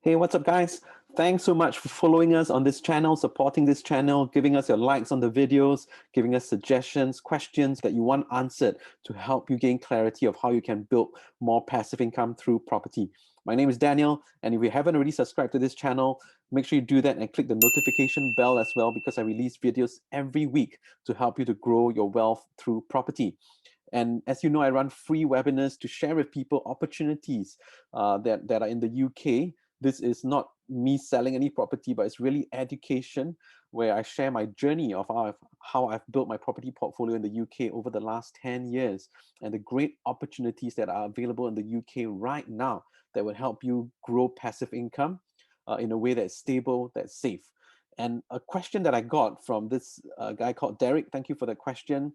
Hey, what's up, guys? Thanks so much for following us on this channel, supporting this channel, giving us your likes on the videos, giving us suggestions, questions that you want answered to help you gain clarity of how you can build more passive income through property. My name is Daniel, and if you haven't already subscribed to this channel, make sure you do that and click the notification bell as well, because I release videos every week to help you to grow your wealth through property. And as you know, I run free webinars to share with people opportunities that are in the UK. This is not me selling any property, but it's really education where I share my journey of how I've built my property portfolio in the UK over the last 10 years and the great opportunities that are available in the UK right now that will help you grow passive income in a way that's stable, that's safe. And a question that I got from this guy called Derek, thank you for the question,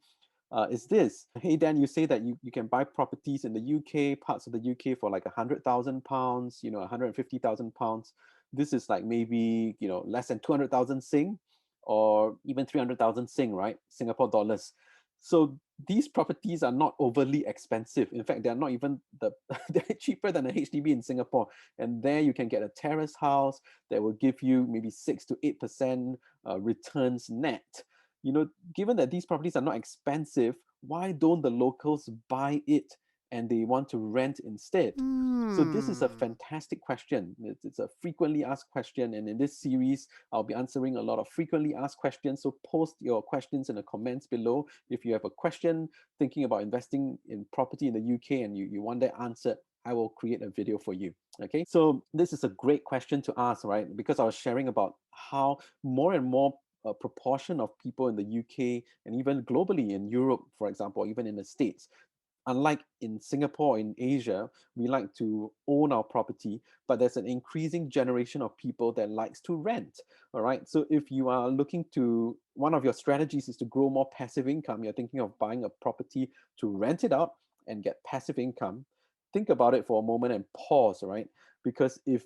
is this. Hey, Dan, you say that you can buy properties in the UK, parts of the UK for like £100,000, 150,000 pounds. This is like maybe, less than 200,000 Sing or even 300,000 Sing, right? Singapore dollars. So these properties are not overly expensive. In fact, they're not even they're cheaper than a HDB in Singapore. And there you can get a terrace house that will give you maybe 6 to 8% returns net. Given that these properties are not expensive, why don't the locals buy it and they want to rent instead? So this is a Hmm. fantastic question. It's a frequently asked question. And in this series, I'll be answering a lot of frequently asked questions. So post your questions in the comments below. If you have a question thinking about investing in property in the UK and you want that answered, I will create a video for you. Okay, so this is a great question to ask, right? Because I was sharing about how more and more a proportion of people in the UK and even globally in Europe, for example, even in the States, unlike in Singapore, in Asia, we like to own our property, but there's an increasing generation of people that likes to rent. All right. So if you are looking to, one of your strategies is to grow more passive income, you're thinking of buying a property to rent it out and get passive income, think about it for a moment and pause, right? Because if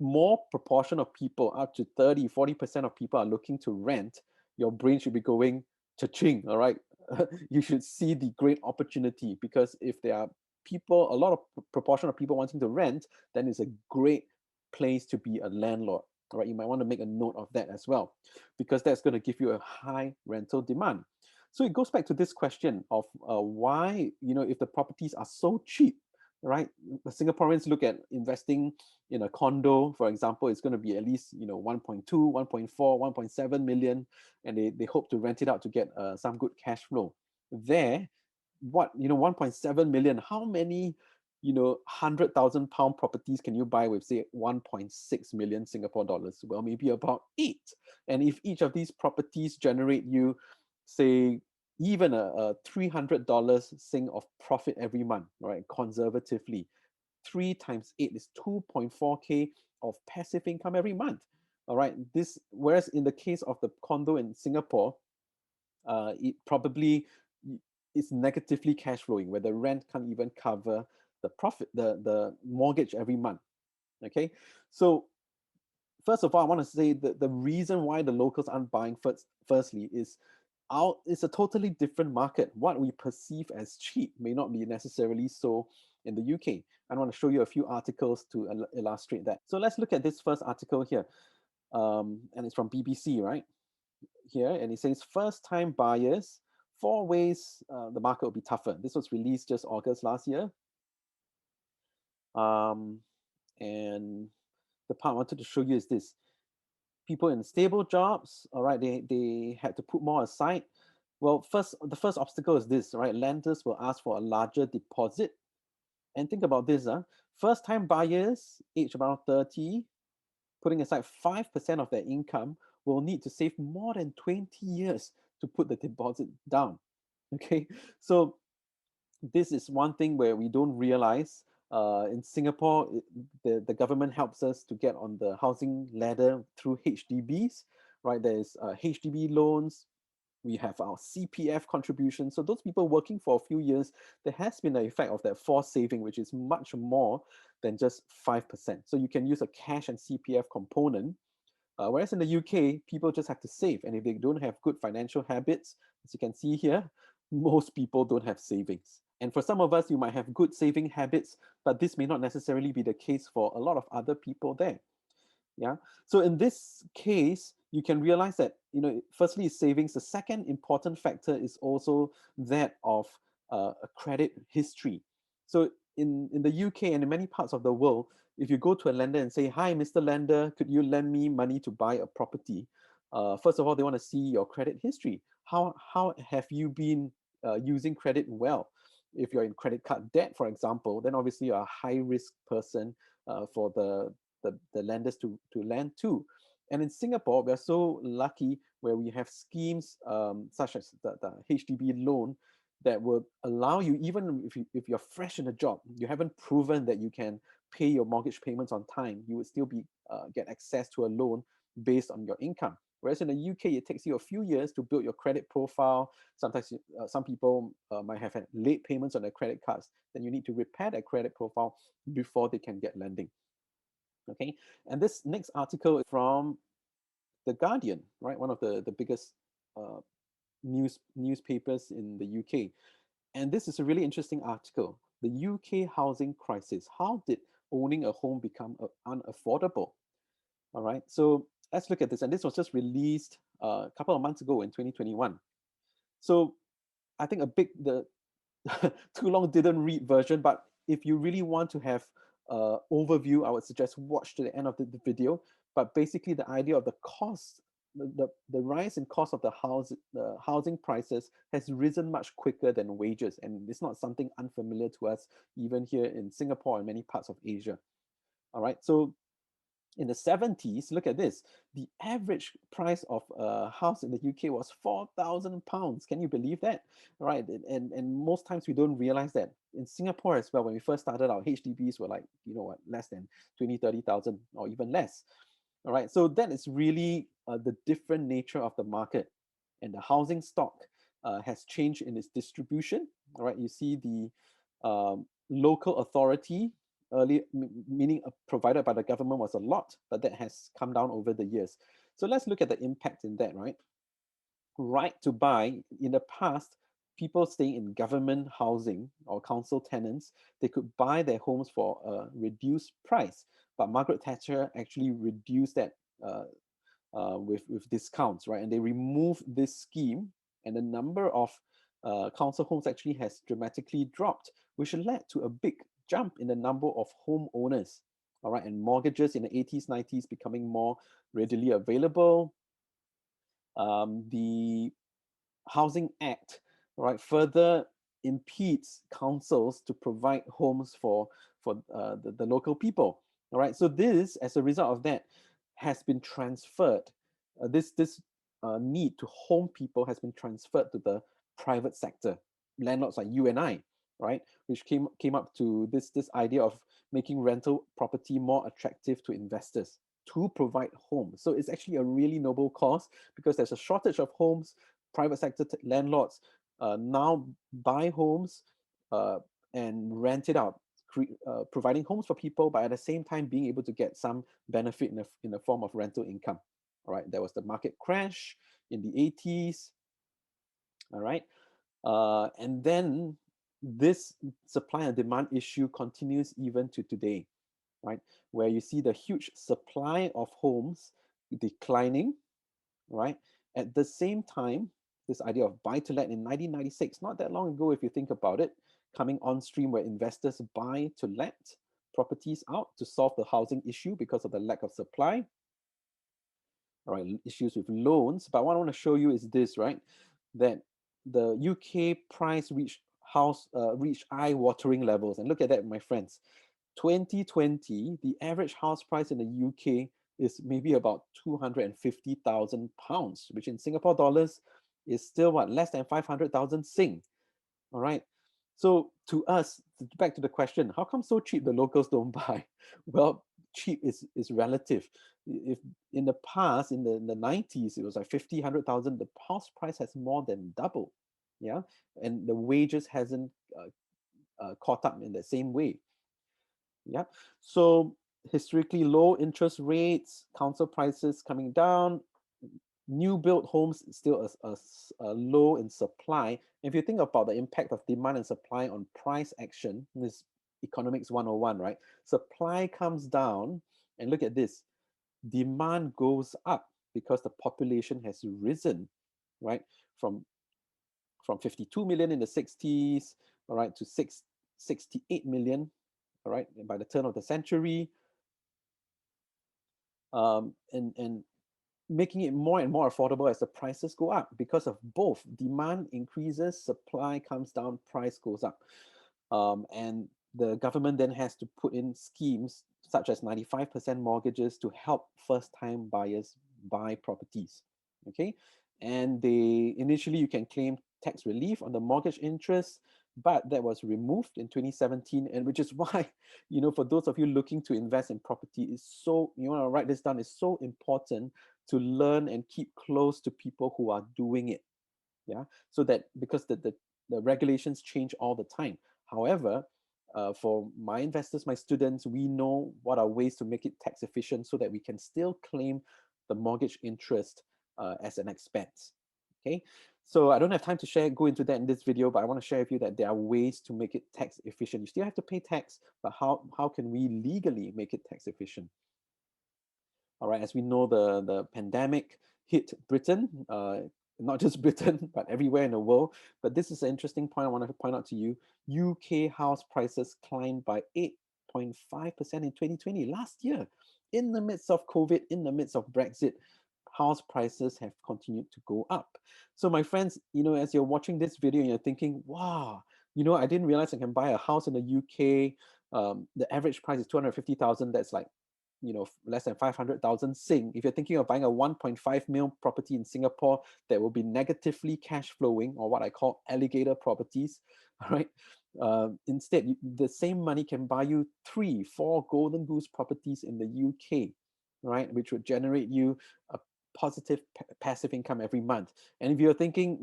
more proportion of people, up to 30, 40% of people are looking to rent, your brain should be going cha-ching, all right? You should see the great opportunity, because if there are people, a lot of proportion of people wanting to rent, then it's a great place to be a landlord. All right, you might want to make a note of that as well, because that's going to give you a high rental demand. So it goes back to this question of why, if the properties are so cheap, right? The Singaporeans look at investing in a condo, for example, it's going to be at least 1.2, 1.4, 1.7 million, and they hope to rent it out to get some good cash flow. There, 1.7 million, how many 100,000 pound properties can you buy with, say, 1.6 million Singapore dollars? Well, maybe about eight. And if each of these properties generate you, say, even a $300 Sing of profit every month, right? Conservatively, 3 times 8 is 2.4K of passive income every month. All right. Whereas in the case of the condo in Singapore, it probably is negatively cash flowing, where the rent can't even cover the profit, the mortgage every month. Okay. So first of all, I want to say that the reason why the locals aren't buying firstly is it's a totally different market. What we perceive as cheap may not be necessarily so in the UK. I want to show you a few articles to illustrate that. So let's look at this first article here. And it's from BBC, right? Here, and it says first time buyers, 4 ways the market will be tougher. This was released just August last year. Um, and the part I wanted to show you is this. People in stable jobs, all right, they had to put more aside. Well, the first obstacle is this, right? Lenders will ask for a larger deposit. And think about this, first time buyers, age around 30, putting aside 5% of their income, will need to save more than 20 years to put the deposit down. Okay, so this is one thing where we don't realize. In Singapore, the government helps us to get on the housing ladder through HDBs, right? There's HDB loans. We have our CPF contribution. So those people working for a few years, there has been an effect of that forced saving, which is much more than just 5%. So you can use a cash and CPF component. Whereas in the UK, people just have to save. And if they don't have good financial habits, as you can see here, most people don't have savings. And for some of us, you might have good saving habits, but this may not necessarily be the case for a lot of other people there. Yeah. So in this case, you can realize that, firstly, is savings. The second important factor is also that of a credit history. So in the UK and in many parts of the world, if you go to a lender and say, "Hi, Mr. Lender, could you lend me money to buy a property?" First of all, they want to see your credit history. How have you been using credit well? If you're in credit card debt, for example, then obviously you're a high risk person for the lenders to lend to. And in Singapore, we are so lucky where we have schemes such as the HDB loan that will allow you, even if you're fresh in a job, you haven't proven that you can pay your mortgage payments on time, you would still be get access to a loan based on your income. Whereas in the UK, it takes you a few years to build your credit profile. Sometimes some people might have had late payments on their credit cards. Then you need to repair their credit profile before they can get lending. Okay, and this next article is from the Guardian, right? One of the biggest uh, newspapers in the UK, and this is a really interesting article. The UK housing crisis: how did owning a home become unaffordable? All right, so let's look at this, and this was just released a couple of months ago in 2021. So I think the too long didn't read version, but if you really want to have overview, I would suggest watch to the end of the video. But basically, the idea of the cost, the rise in cost of the housing prices has risen much quicker than wages, and it's not something unfamiliar to us even here in Singapore and many parts of Asia. All right, so in the 70s, look at this. The average price of a house in the UK was £4,000. Can you believe that? Right. And most times we don't realize that. In Singapore as well, when we first started out, HDBs were like, less than 20, 30,000 or even less. All right. So that is really the different nature of the market. And the housing stock has changed in its distribution. All right. You see the local authority early, meaning provided by the government, was a lot, but that has come down over the years. So let's look at the impact in that, right? Right to buy, in the past, people staying in government housing or council tenants, they could buy their homes for a reduced price. But Margaret Thatcher actually reduced that with discounts, right? And they removed this scheme, and the number of council homes actually has dramatically dropped, which led to a big jump in the number of homeowners. All right, and mortgages in the 80s, 90s becoming more readily available. The Housing Act, right, further impedes councils to provide homes for the local people. All right, so this, as a result of that, has been transferred. This need to home people has been transferred to the private sector, landlords like you and I, right, which came up to this idea of making rental property more attractive to investors to provide homes. So it's actually a really noble cause because there's a shortage of homes. Private sector landlords now buy homes uh, and rent it out, providing homes for people, but at the same time being able to get some benefit in the form of rental income. All right, there was the market crash in the 80s. All right, and then this supply and demand issue continues even to today, right? Where you see the huge supply of homes declining, right? At the same time, this idea of buy to let in 1996, not that long ago, if you think about it, coming on stream where investors buy to let properties out to solve the housing issue because of the lack of supply. All right, issues with loans. But what I want to show you is this, right? That the UK price reached eye-watering levels. And look at that, my friends. 2020, the average house price in the UK is maybe about £250,000, which in Singapore dollars is still what, less than 500,000 Sing. All right. So to us, back to the question, how come so cheap the locals don't buy? Well, cheap is relative. If in the past, in the 90s, it was like 50, 100,000, the house price has more than doubled. Yeah. And the wages hasn't caught up in the same way. Yeah. So historically low interest rates, council prices coming down, new built homes still low in supply. If you think about the impact of demand and supply on price action, this economics 101, right? Supply comes down, and look at this. demand goes up because the population has risen, right? From 52 million in the 60s, all right, to 68 million, all right, by the turn of the century, and making it more and more affordable as the prices go up because of both demand increases, supply comes down, price goes up. And the government then has to put in schemes such as 95% mortgages to help first-time buyers buy properties. Okay, and they initially you can claim tax relief on the mortgage interest, but that was removed in 2017, and which is why, for those of you looking to invest in property, is so, you want to write this down, is so important to learn and keep close to people who are doing it. Yeah, so that because the regulations change all the time. However, for my investors, my students, we know what are ways to make it tax efficient so that we can still claim the mortgage interest as an expense. Okay, so I don't have time to go into that in this video, but I want to share with you that there are ways to make it tax efficient. You still have to pay tax, but how can we legally make it tax efficient? All right, as we know, the pandemic hit Britain, not just Britain, but everywhere in the world. But this is an interesting point I wanted to point out to you. UK house prices climbed by 8.5% in 2020, last year. In the midst of COVID, in the midst of Brexit, house prices have continued to go up. So my friends, as you're watching this video and you're thinking, wow, I didn't realize I can buy a house in the UK. The average price is 250,000. That's like less than 500,000 Sing. If you're thinking of buying a 1.5 mil property in Singapore that will be negatively cash flowing, or what I call alligator properties, all right? Instead, the same money can buy you 3-4 golden goose properties in the UK, right? Which would generate you a positive passive income every month. And if you're thinking,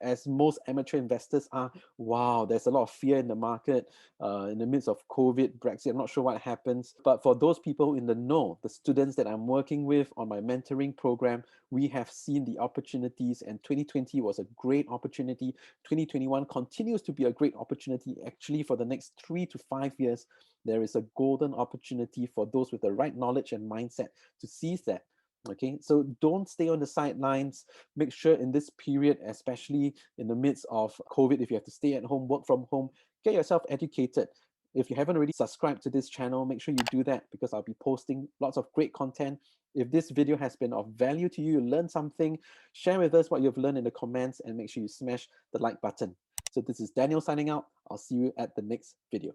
as most amateur investors are, wow, there's a lot of fear in the market in the midst of COVID, Brexit, I'm not sure what happens. But for those people in the know, the students that I'm working with on my mentoring program, we have seen the opportunities, and 2020 was a great opportunity. 2021 continues to be a great opportunity. Actually, for the next 3 to 5 years, there is a golden opportunity for those with the right knowledge and mindset to seize that. Okay, so don't stay on the sidelines. Make sure in this period, especially in the midst of COVID, if you have to stay at home, work from home, get yourself educated. If you haven't already subscribed to this channel, make sure you do that, because I'll be posting lots of great content. If this video has been of value to you, you learned something, share with us what you've learned in the comments, and make sure you smash the like button. So this is Daniel signing out. I'll see you at the next video.